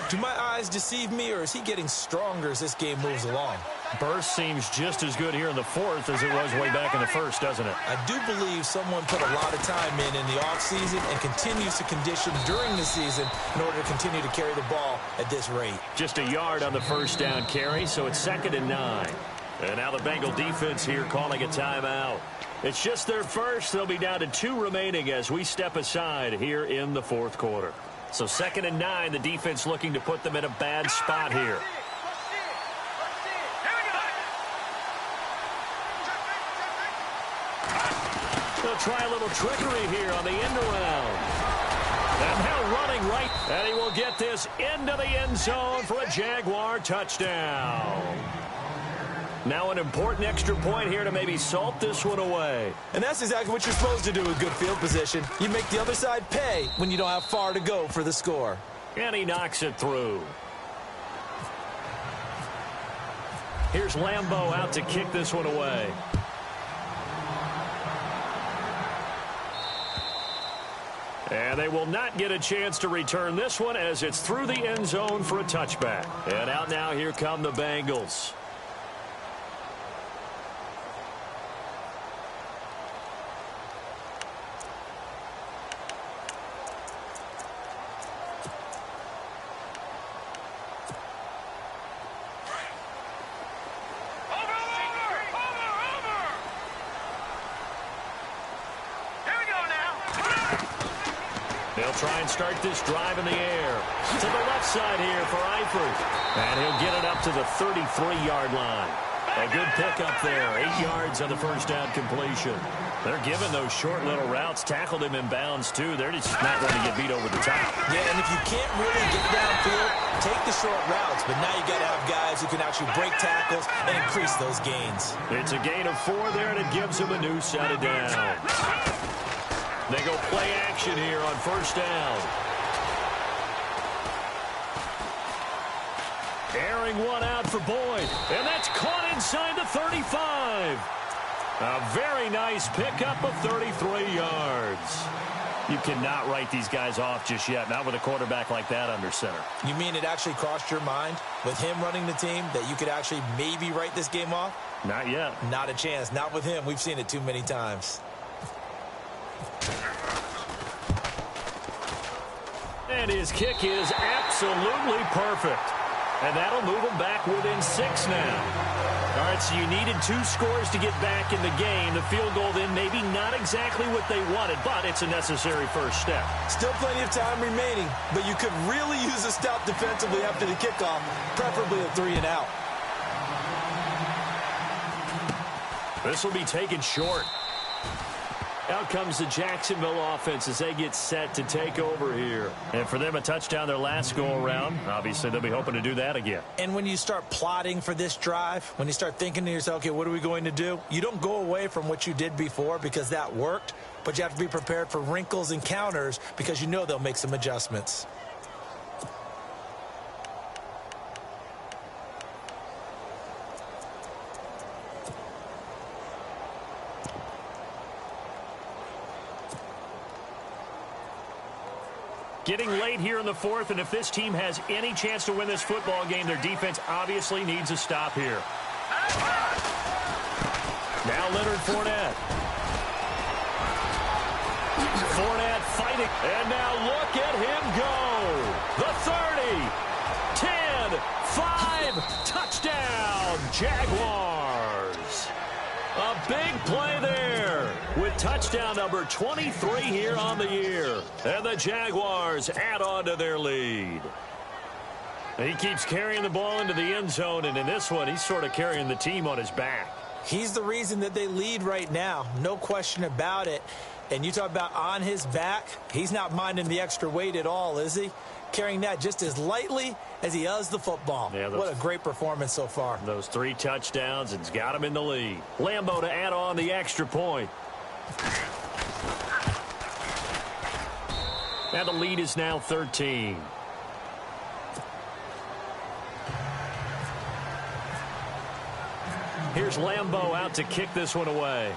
Do my eyes deceive me, or is he getting stronger as this game moves along? Burst seems just as good here in the 4th as it was way back in the 1st, doesn't it? I do believe someone put a lot of time in the offseason and continues to condition during the season in order to continue to carry the ball at this rate. Just a yard on the first down carry, so it's 2nd and 9. And now the Bengal defense here calling a timeout. It's just their first. They'll be down to 2 remaining as we step aside here in the 4th quarter. So 2nd and 9, the defense looking to put them in a bad spot here. They'll try a little trickery here on the end around. And now running right, and he will get this into the end zone for a Jaguar touchdown. Now an important extra point here to maybe salt this one away. And that's exactly what you're supposed to do with good field position. You make the other side pay when you don't have far to go for the score. And he knocks it through. Here's Lambeau out to kick this one away. And they will not get a chance to return this one as it's through the end zone for a touchback. And out now, here come the Bengals. They'll try and start this drive in the air. To the left side here for Eifert. And he'll get it up to the 33-yard line. A good pickup there. 8 yards on the first down completion. They're giving those short little routes. Tackled him in bounds, too. They're just not going to get beat over the top. Yeah, and if you can't really get downfield, take the short routes. But now you got to have guys who can actually break tackles and increase those gains. It's a gain of 4 there, and it gives him a new set of downs. They go play action here on first down. Airing one out for Boyd. And that's caught inside the 35. A very nice pickup of 33 yards. You cannot write these guys off just yet, not with a quarterback like that under center. You mean it actually crossed your mind with him running the team that you could actually maybe write this game off? Not yet. Not a chance. Not with him. We've seen it too many times. And his kick is absolutely perfect. And that'll move him back within 6 now. All right, so you needed 2 scores to get back in the game. The field goal then maybe not exactly what they wanted, but it's a necessary first step. Still plenty of time remaining, but you could really use a stop defensively after the kickoff, preferably a 3-and-out. This will be taken short. Out comes the Jacksonville offense as they get set to take over here. And for them, a touchdown their last go-around. Obviously, they'll be hoping to do that again. And when you start plotting for this drive, when you start thinking to yourself, okay, what are we going to do? You don't go away from what you did before because that worked, but you have to be prepared for wrinkles and counters because you know they'll make some adjustments. Getting late here in the 4th, and if this team has any chance to win this football game, their defense obviously needs a stop here. Now Leonard Fournette. Fournette fighting, and now look at him go. The 30, 10, 5, touchdown, Jaguars. A big play there with touchdown number 23 here on the year. And the Jaguars add on to their lead. He keeps carrying the ball into the end zone, and in this one, he's sort of carrying the team on his back. He's the reason that they lead right now, no question about it. And you talk about on his back, he's not minding the extra weight at all, is he? Carrying that just as lightly as he does the football. Yeah, what a great performance so far. Those 3 touchdowns, and it's got him in the lead. Lambeau to add on the extra point. And the lead is now 13. Here's Lambeau out to kick this one away.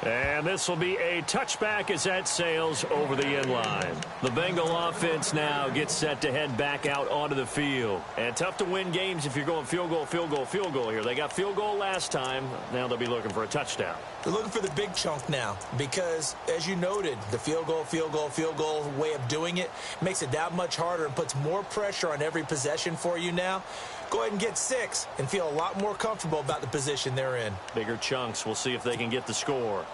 And this will be a touchback as that sails over the end line. The Bengal offense now gets set to head back out onto the field. And tough to win games if you're going field goal, field goal, field goal here. They got field goal last time. Now they'll be looking for a touchdown. They're looking for the big chunk now because, as you noted, the field goal, field goal, field goal way of doing it makes it that much harder and puts more pressure on every possession for you now. Go ahead and get 6 and feel a lot more comfortable about the position they're in. Bigger chunks. We'll see if they can get the score.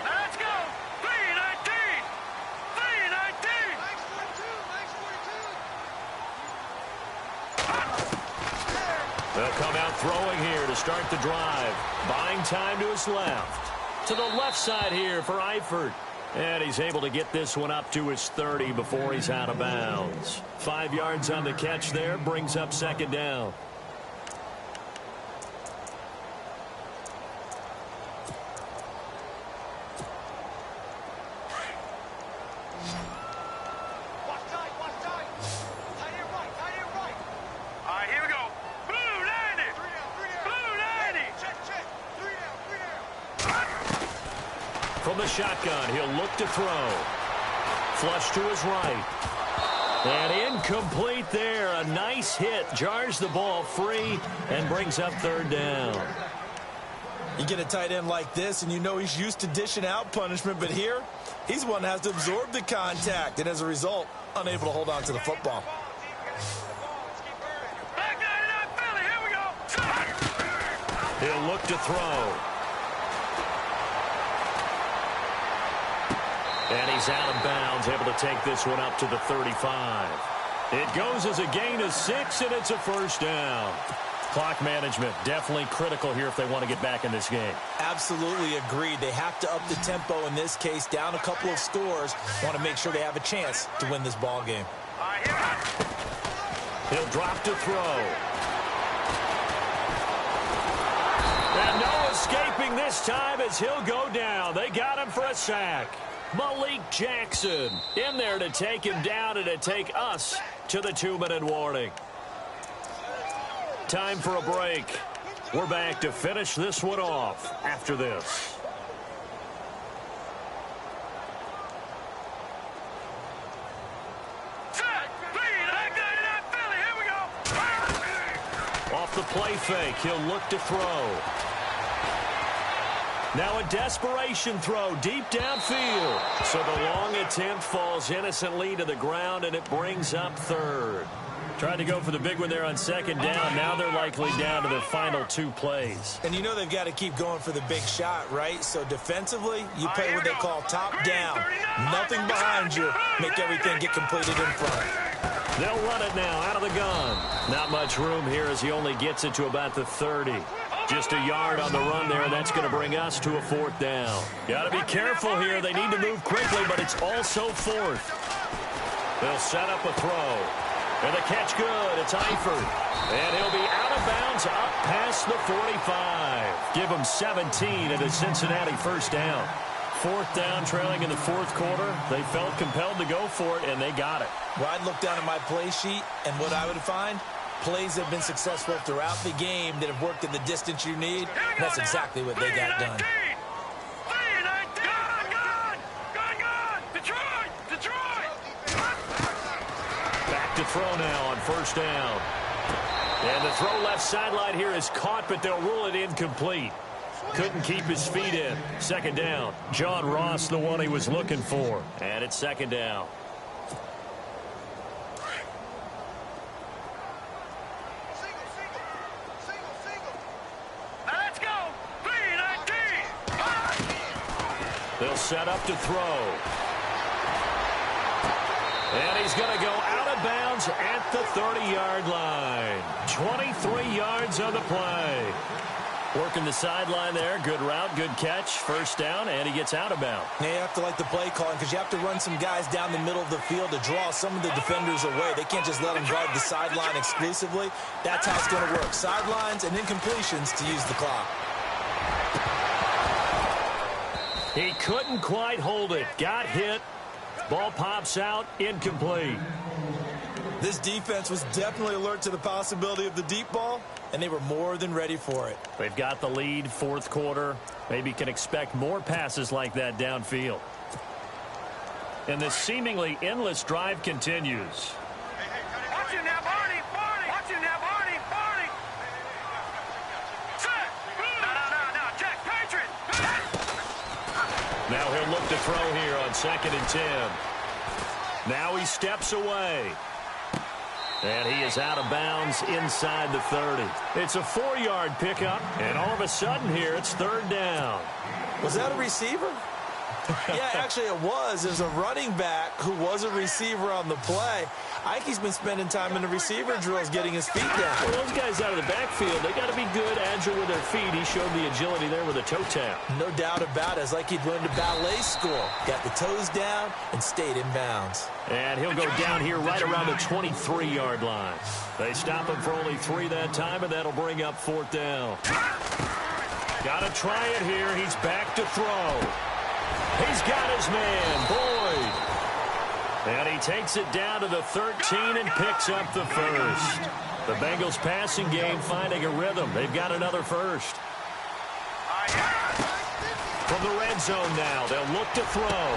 Let's go. 319. 319. They'll come out throwing here to start the drive. Buying time to his left. To the left side here for Eifert. And he's able to get this one up to his 30 before he's out of bounds. 5 yards on the catch there, brings up second down. From the shotgun, he'll look to throw. Flush to his right. And incomplete there. A nice hit. Jars the ball free and brings up third down. You get a tight end like this, and you know he's used to dishing out punishment, but here, he's one that has to absorb the contact, and as a result, unable to hold on to the football. He'll look to throw. And he's out of bounds, able to take this one up to the 35. It goes as a gain of 6, and it's a first down. Clock management definitely critical here if they want to get back in this game. Absolutely agreed. They have to up the tempo in this case, down a couple of scores. Want to make sure they have a chance to win this ball game. He'll drop to throw. And no escaping this time as he'll go down. They got him for a sack. Malik Jackson in there to take him down and to take us to the 2-minute warning. Time for a break. We're back to finish this one off after this. Off the play fake, he'll look to throw. Now a desperation throw deep downfield. So the long attempt falls innocently to the ground, and it brings up third. Tried to go for the big one there on second down. Now they're likely down to their final 2 plays. And you know they've got to keep going for the big shot, right? So defensively, you play what they call top down. Nothing behind you. Make everything get completed in front. They'll run it now out of the gun. Not much room here as he only gets it to about the 30. Just a yard on the run there, and that's going to bring us to a 4th down. Got to be careful here. They need to move quickly, but it's also 4th. They'll set up a throw. And the catch good. It's Eifert. And he'll be out of bounds up past the 45. Give him 17 at a Cincinnati first down. 4th down, trailing in the 4th quarter. They felt compelled to go for it, and they got it. Well, I'd look down at my play sheet, and what I would find, plays have been successful throughout the game that have worked in the distance you need. And that's exactly what they got done. To throw now on first down. And the throw left sideline here is caught, but they'll rule it incomplete. Couldn't keep his feet in. Second down. John Ross, the one he was looking for. And it's second down. Let's go. 3-19. They'll set up to throw. And he's going to go out of bounds at the 30-yard line. 23 yards on the play. Working the sideline there. Good route, good catch. First down, and he gets out of bounds. Now you have to like the play calling because you have to run some guys down the middle of the field to draw some of the defenders away. They can't just let them guard the sideline exclusively. That's how it's going to work. Sidelines and incompletions to use the clock. He couldn't quite hold it. Got hit. Ball pops out, incomplete. This defense was definitely alert to the possibility of the deep ball, and they were more than ready for it. They've got the lead, 4th quarter. Maybe can expect more passes like that downfield. And this seemingly endless drive continues. Watch him now, Barney. Watch him now, Barney. Set. No. Check. Patriot. Now he'll look to throw here on 2nd and 10. Now he steps away. And he is out of bounds inside the 30. It's a 4-yard pickup, and all of a sudden here it's 3rd down. Was that a receiver? Yeah, actually it was. There's a running back who was a receiver on the play. Ike's been spending time in the receiver drills getting his feet down. Well, those guys out of the backfield, they got to be good, agile with their feet. He showed the agility there with a toe tap. No doubt about it. It's like he'd learned a ballet school. Got the toes down and stayed in bounds. And he'll go down here right around the 23-yard line. They stop him for only 3 that time, and that'll bring up 4th down. Got to try it here. He's back to throw. He's got his man, Boyd. And he takes it down to the 13 and picks up the first. The Bengals passing game finding a rhythm. They've got another first. From the red zone now, they'll look to throw.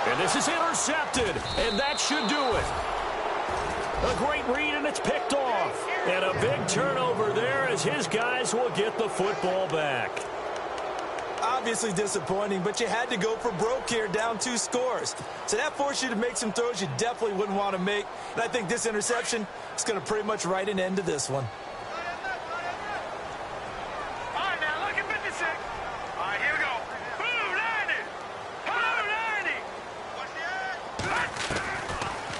And this is intercepted, and that should do it. A great read, and it's picked off. And a big turnover there as his guys will get the football back. Obviously disappointing, but you had to go for broke here, down 2 scores. So that forced you to make some throws you definitely wouldn't want to make. And I think this interception is going to pretty much write an end to this one. All right, now look at 56. All right, here we go. Blue 90.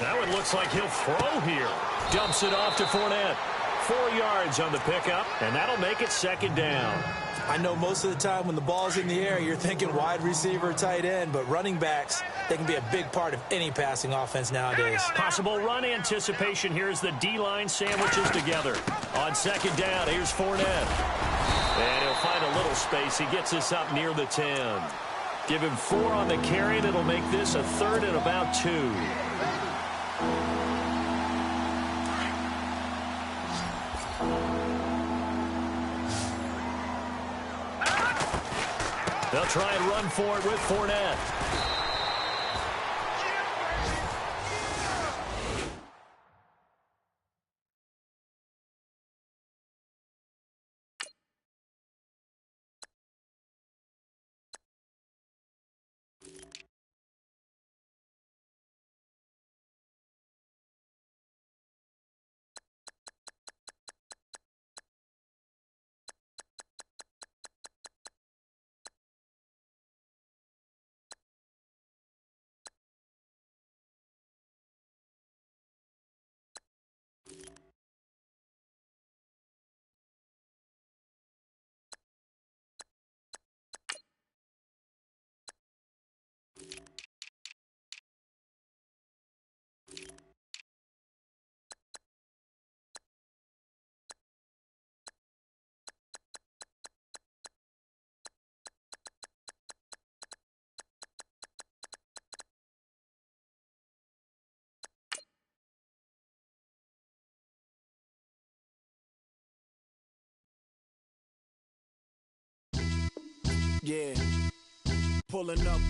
That one looks like he'll throw here. Dumps it off to Fournette. 4 yards on the pickup, and that'll make it second down. I know most of the time when the ball's in the air, you're thinking wide receiver, tight end, but running backs, they can be a big part of any passing offense nowadays. Possible run anticipation here as the D-line sandwiches together. On second down, here's Fournette. And he'll find a little space. He gets us up near the 10. Give him 4 on the carry, and it'll make this a 3rd and about 2. They'll try and run for it with Fournette. Yeah, pulling up.